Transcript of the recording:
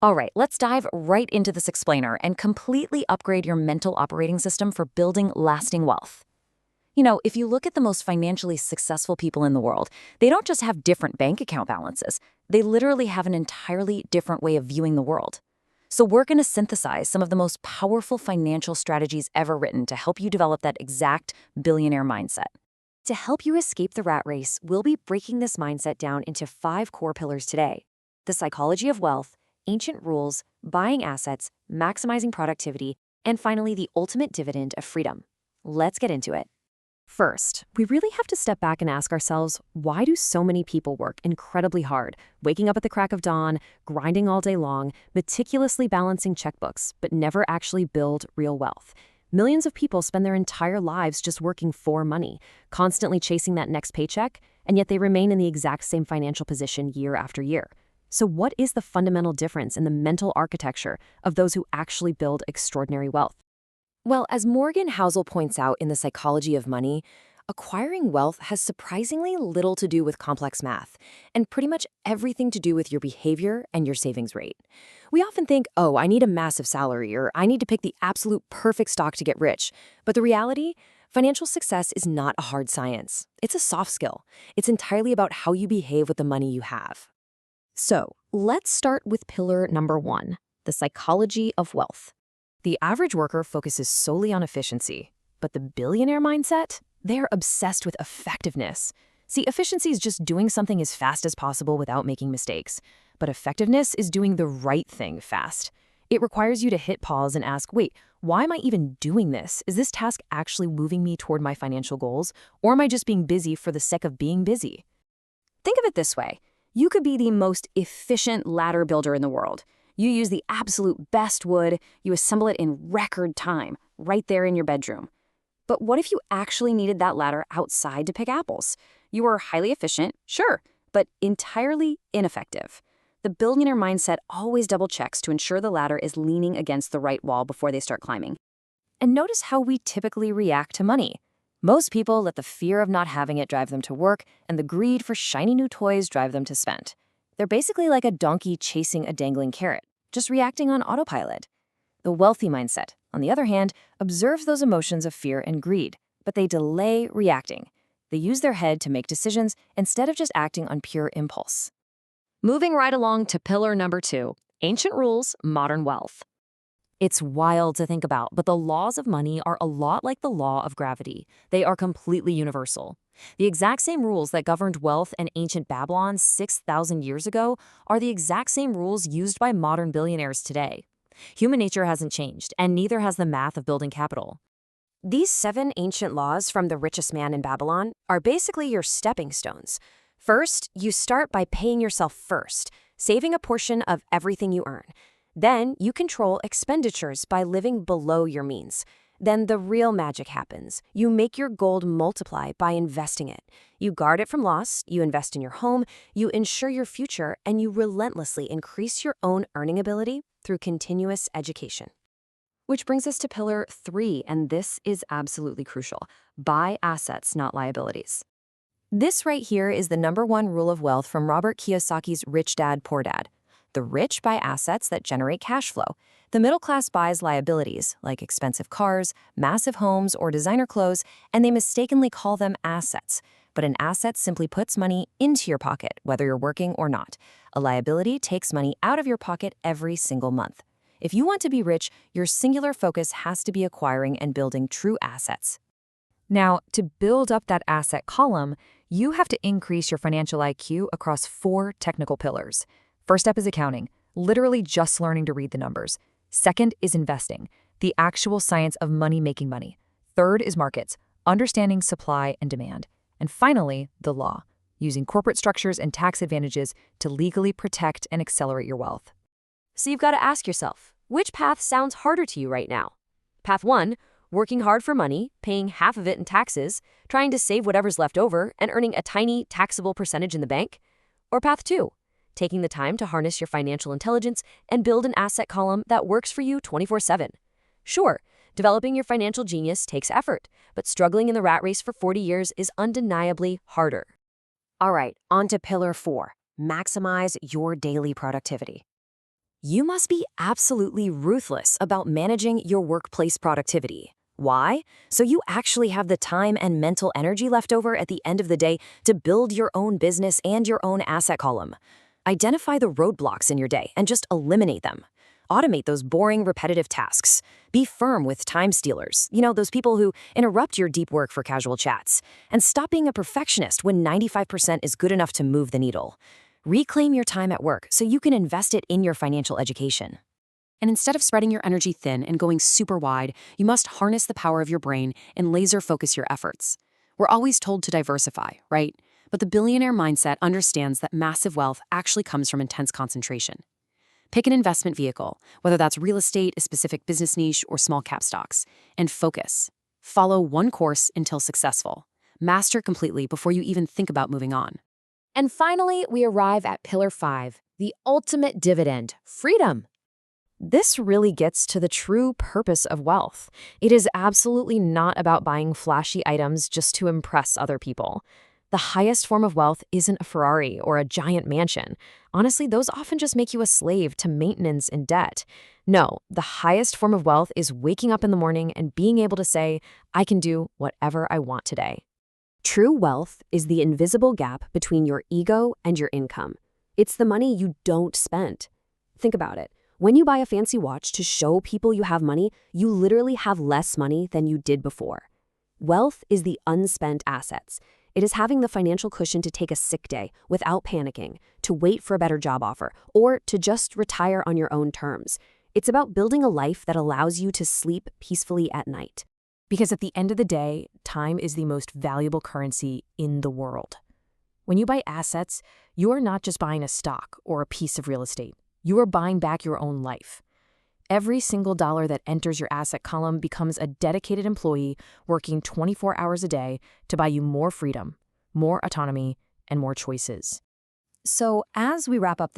All right, let's dive right into this explainer and completely upgrade your mental operating system for building lasting wealth. If you look at the most financially successful people in the world, they don't just have different bank account balances. They literally have an entirely different way of viewing the world. So we're going to synthesize some of the most powerful financial strategies ever written to help you develop that exact billionaire mindset. To help you escape the rat race, we'll be breaking this mindset down into 5 core pillars today: the psychology of wealth, ancient rules, buying assets, maximizing productivity, and finally, the ultimate dividend of freedom. Let's get into it. First, we really have to step back and ask ourselves, why do so many people work incredibly hard, waking up at the crack of dawn, grinding all day long, meticulously balancing checkbooks, but never actually build real wealth? Millions of people spend their entire lives just working for money, constantly chasing that next paycheck, and yet they remain in the exact same financial position year after year. So what is the fundamental difference in the mental architecture of those who actually build extraordinary wealth? Well, as Morgan Housel points out in The Psychology of Money, acquiring wealth has surprisingly little to do with complex math, and pretty much everything to do with your behavior and your savings rate. We often think, oh, I need a massive salary, or I need to pick the absolute perfect stock to get rich. But the reality, financial success is not a hard science. It's a soft skill. It's entirely about how you behave with the money you have. So, let's start with pillar number 1, the psychology of wealth. The average worker focuses solely on efficiency, but the billionaire mindset? They're obsessed with effectiveness. See, efficiency is just doing something as fast as possible without making mistakes, but effectiveness is doing the right thing fast. It requires you to hit pause and ask, wait, why am I even doing this? Is this task actually moving me toward my financial goals, or am I just being busy for the sake of being busy? Think of it this way. You could be the most efficient ladder builder in the world. You use the absolute best wood, you assemble it in record time, right there in your bedroom. But what if you actually needed that ladder outside to pick apples? You were highly efficient, sure, but entirely ineffective. The billionaire mindset always double checks to ensure the ladder is leaning against the right wall before they start climbing. And notice how we typically react to money. Most people let the fear of not having it drive them to work, and the greed for shiny new toys drive them to spend. They're basically like a donkey chasing a dangling carrot, just reacting on autopilot. The wealthy mindset, on the other hand, observes those emotions of fear and greed, but they delay reacting. They use their head to make decisions instead of just acting on pure impulse. Moving right along to pillar number 2, ancient rules, modern wealth. It's wild to think about, but the laws of money are a lot like the law of gravity. They are completely universal. The exact same rules that governed wealth in ancient Babylon 6,000 years ago are the exact same rules used by modern billionaires today. Human nature hasn't changed, and neither has the math of building capital. These 7 ancient laws from the richest man in Babylon are basically your stepping stones. First, you start by paying yourself first, saving a portion of everything you earn. Then you control expenditures by living below your means. Then the real magic happens. You make your gold multiply by investing it. You guard it from loss, you invest in your home, you ensure your future, and you relentlessly increase your own earning ability through continuous education. Which brings us to pillar 3, and this is absolutely crucial. Buy assets, not liabilities. This right here is the number 1 rule of wealth from Robert Kiyosaki's Rich Dad, Poor Dad. The rich buy assets that generate cash flow. The middle class buys liabilities, like expensive cars, massive homes, or designer clothes, and they mistakenly call them assets. But an asset simply puts money into your pocket, whether you're working or not. A liability takes money out of your pocket every single month. If you want to be rich, your singular focus has to be acquiring and building true assets. Now, to build up that asset column, you have to increase your financial IQ across 4 technical pillars. First up is accounting, literally just learning to read the numbers. Second is investing, the actual science of money making money. Third is markets, understanding supply and demand. And finally, the law, using corporate structures and tax advantages to legally protect and accelerate your wealth. So you've got to ask yourself, which path sounds harder to you right now? Path 1, working hard for money, paying half of it in taxes, trying to save whatever's left over, and earning a tiny taxable percentage in the bank? Or path 2, taking the time to harness your financial intelligence and build an asset column that works for you 24/7. Sure, developing your financial genius takes effort, but struggling in the rat race for 40 years is undeniably harder. All right, on to pillar 4, maximize your daily productivity. You must be absolutely ruthless about managing your workplace productivity. Why? So you actually have the time and mental energy left over at the end of the day to build your own business and your own asset column. Identify the roadblocks in your day and just eliminate them. Automate those boring, repetitive tasks. Be firm with time stealers, those people who interrupt your deep work for casual chats. And stop being a perfectionist when 95% is good enough to move the needle. Reclaim your time at work so you can invest it in your financial education. And instead of spreading your energy thin and going super wide, you must harness the power of your brain and laser focus your efforts. We're always told to diversify, right? But the billionaire mindset understands that massive wealth actually comes from intense concentration. Pick an investment vehicle, whether that's real estate, a specific business niche, or small cap stocks, and focus. Follow one course until successful. Master it completely before you even think about moving on. And finally, we arrive at Pillar 5, the ultimate dividend, freedom. This really gets to the true purpose of wealth. It is absolutely not about buying flashy items just to impress other people. The highest form of wealth isn't a Ferrari or a giant mansion. Honestly, those often just make you a slave to maintenance and debt. No, the highest form of wealth is waking up in the morning and being able to say, I can do whatever I want today. True wealth is the invisible gap between your ego and your income. It's the money you don't spend. Think about it. When you buy a fancy watch to show people you have money, you literally have less money than you did before. Wealth is the unspent assets. It is having the financial cushion to take a sick day without panicking, to wait for a better job offer, or to just retire on your own terms. It's about building a life that allows you to sleep peacefully at night. Because at the end of the day, time is the most valuable currency in the world. When you buy assets, you are not just buying a stock or a piece of real estate. You are buying back your own life. Every single dollar that enters your asset column becomes a dedicated employee working 24 hours a day to buy you more freedom, more autonomy, and more choices. So as we wrap up this